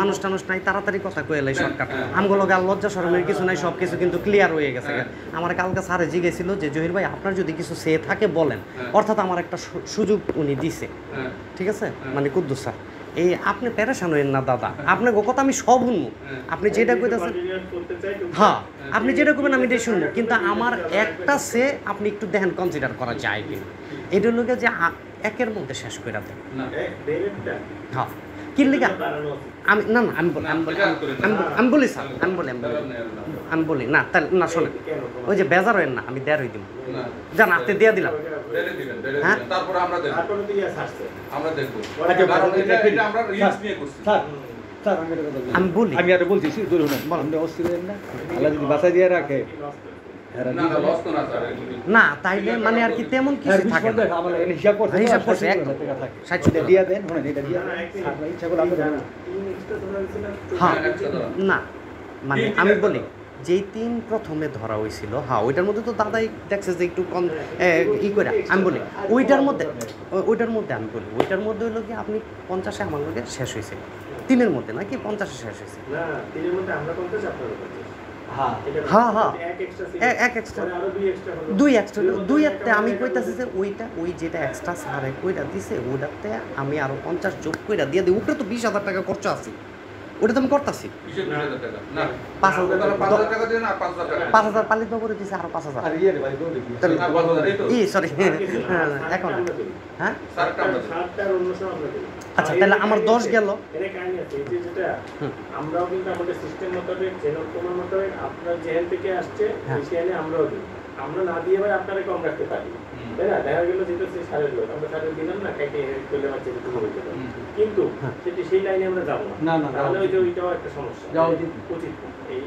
মানুষ টানুষ নাই, তাড়াতাড়ি কথা কইলাই শর্টকাট। আমগুলো গাল লজ্জা শরমের কিছু নাই, সব কিছু কিন্তু ক্লিয়ার হয়ে গেছে। আমার কালকে স্যারে জিজ্ঞেসছিল যে জহির ভাই আপনার যদি কিছু সে থাকে বলেন, অর্থাৎ আমার একটা সুযোগ উনি দিছে, ঠিক আছে, মানে কুদ্দুস স্যার। এই আপনি প্যারেশান হইেন না দাদা, আপনার কথা আমি সব শুনবো, আপনি যেটা কইতেছেন, হ্যাঁ আপনি যেটা করবেন আমি এটাই শুনবো, কিন্তু আমার একটা সে আপনি একটু দেখেন কনসিডার করা যায় কিনা। এটা লোকে যে একের মধ্যে শেষ করে দেন। হ্যাঁ কি লিখা আমি না না আমি বলি স্যার, আমি বলি না তাহলে না শোনেন, ওই যে বেজার হইেন না, আমি দেড় হই দিব জান, আপনি দিয়ে দিলাম। হ্যাঁ তারপরে আমরা দেখব, আমরা দেখব, আমি বলি, আমি আর বলতেছি ধরুন আপনি অস্থির না, আল্লাহ যদি বাঁচা দিয়ে রাখে না তাইলে মানে আর কি তেমন কিছু থাকে না, হিসাব করছে হিসাব করছে একদম দিয়ে দেন, এটা দিয়ে ইচ্ছা করলে হ্যাঁ না মানে আমি বলি যেই 3 প্রথমে ধরা হয়েছিল, হ্যাঁ ওইটার মধ্যে তো দাদাই দেখছে যে একটু কম ই করে, আমি বলি ওইটার মধ্যে আমি বলি ওইটার মধ্যে হইলো কি আপনি 50-এ আমার লোকে শেষ হয়েছে, 3-এর মধ্যে নাকি 50-এ শেষ হয়েছে। হ্যাঁ হ্যাঁ এক এক্সট্রা 2 এক্সট্রা 2 আমি কইতাছি যে ওই যেটা এক্সট্রা সারে কইরা দিছে ওটাতে আমি আরো 50 যোগ কইরা দিয়ে দিই, ওটা তো 20,000 টাকা খরচ আছে, ওটা তো আমি করতেছি। 5,000 পালিত করে দিছে, আরো 5,000 সরি এখন হ্যাঁ আচ্ছা তাহলে আমার 10 গেল। আমরাও কিন্তু আমাদের সিস্টেম মোতাবেক জেনোকোমা মোতাবেক আপনার জেন থেকে আসছে সেখানে আমরাও দিই, আমরা না দিয়ে ভাই আপনারা কম রাখতে পারি, তাই না? দেখা গেল যেটা সেই সারের লোক আমরা সারের দিলাম না, কেটে চলে যাচ্ছে কিন্তু সেটি সেই লাইনে আমরা যাবো না, তাহলে ওই যে ওইটাও একটা সমস্যা উচিত।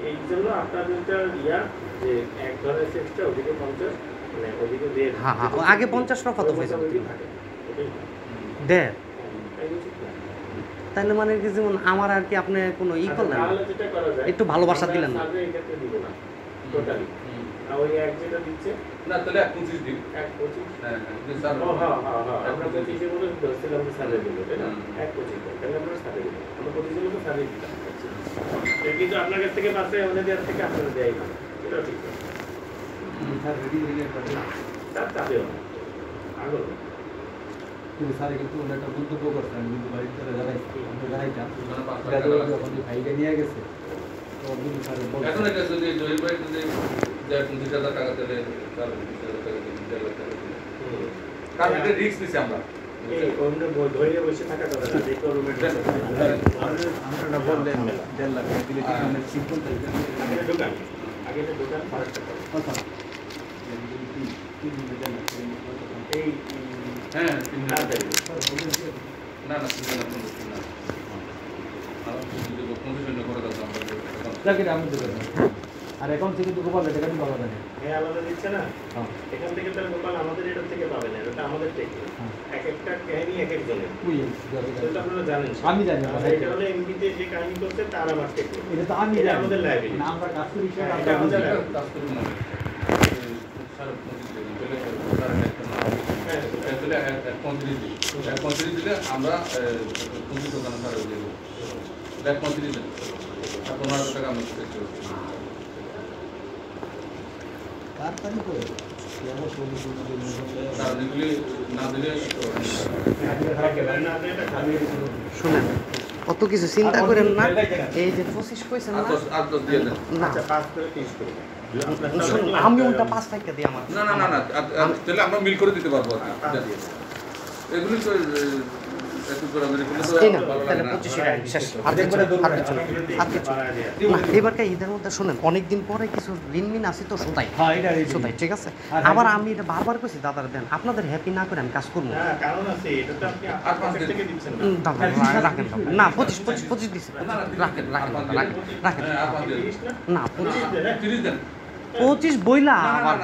এই জন্য আপনাদের ইয়া যে এক ধরনের এক্সট্রা ওদিকে 50 মানে ওদিকে দিয়ে আগে 50 টাকা কত পয়সা দেয়, তাহলে মানে কি যেমন আমার আর কি আপনি কোনো ই করলেন একটু ভালোবাসা দিলেন না, টোটালি ওই এক যেটা দিচ্ছে না তাহলে 25 দিন 1.25 হ্যাঁ স্যার হ্যাঁ আমরা 25 এর মধ্যে ধরছিলাম যে সালে দিল, তাই না? 1.25 তাহলে আমরা সালে দিলাম, আমরা 25 এর মধ্যে সালে দিলাম, কিন্তু আপনার কাছ থেকে পাশে আমাদের দেওয়ার থেকে আপনারা দেয় না, এটা ঠিক আছে স্যার রেডি হয়ে গেছে স্যার চাপেও আলো কিন্তু স্যার কিন্তু একটা মন্তব্য করছেন, কিন্তু বাড়িতে জানাইতাম ভাইকে নিয়ে গেছে এখন এটা যদি জহির ভাই যদি 25,000 টাকা দিলে তার 20,000 টাকা দিলে 1.5 টাকা কারণ এটা রিস্ক নিছি আমরা, এই অন্য ধরে বসে থাকা কথা না, দেখো রুমের আমরা বললেন 1.5 লাখ দিলে কি মানে সিম্পল থাকে দোকান আগে তো দোকান ফারাকটা কথা এই হ্যাঁ না না আর এখন থেকে তো গোপাল এটা কিন্তু ভালো লাগে, হ্যাঁ আলাদা দিচ্ছে না, এখান থেকে তার গোপাল আমাদের এটা থেকে পাবে না, এটা আমাদের থেকে এক একটা কাহিনী এক এক জনের, এটা আপনারা জানেন, আমি জানি এটা হলো এমপিতে যে কাহিনী করতে তার আমার থেকে, এটা তো আমি জানি আমাদের লাইব্রেরি না, আমরা কাজ করি এটা আমাদের কাজ করি না দিলে আমরা 25 দোকানে ছাড়া দেব 25 দিন 15,000 টাকা আমি শুনেন অত কিছু চিন্তা করেন না, এই যে 25 কইছেন না আমি ওটা 5 টাকা দিই আমার না তাহলে আমরা মিল করে দিতে পারবো এগুলি তো এবারকার ঈদের মধ্যে শোনেন অনেকদিন পরে কিছু ঋণমিন আসি তো সোতাই ঠিক আছে, আবার আমি এটা বারবার কইছি দাদার দেন আপনাদের হ্যাপি না করে আমি কাজ করবো রাখেন না 25 দিচ্ছে রাখেন না 25 বইলা আবার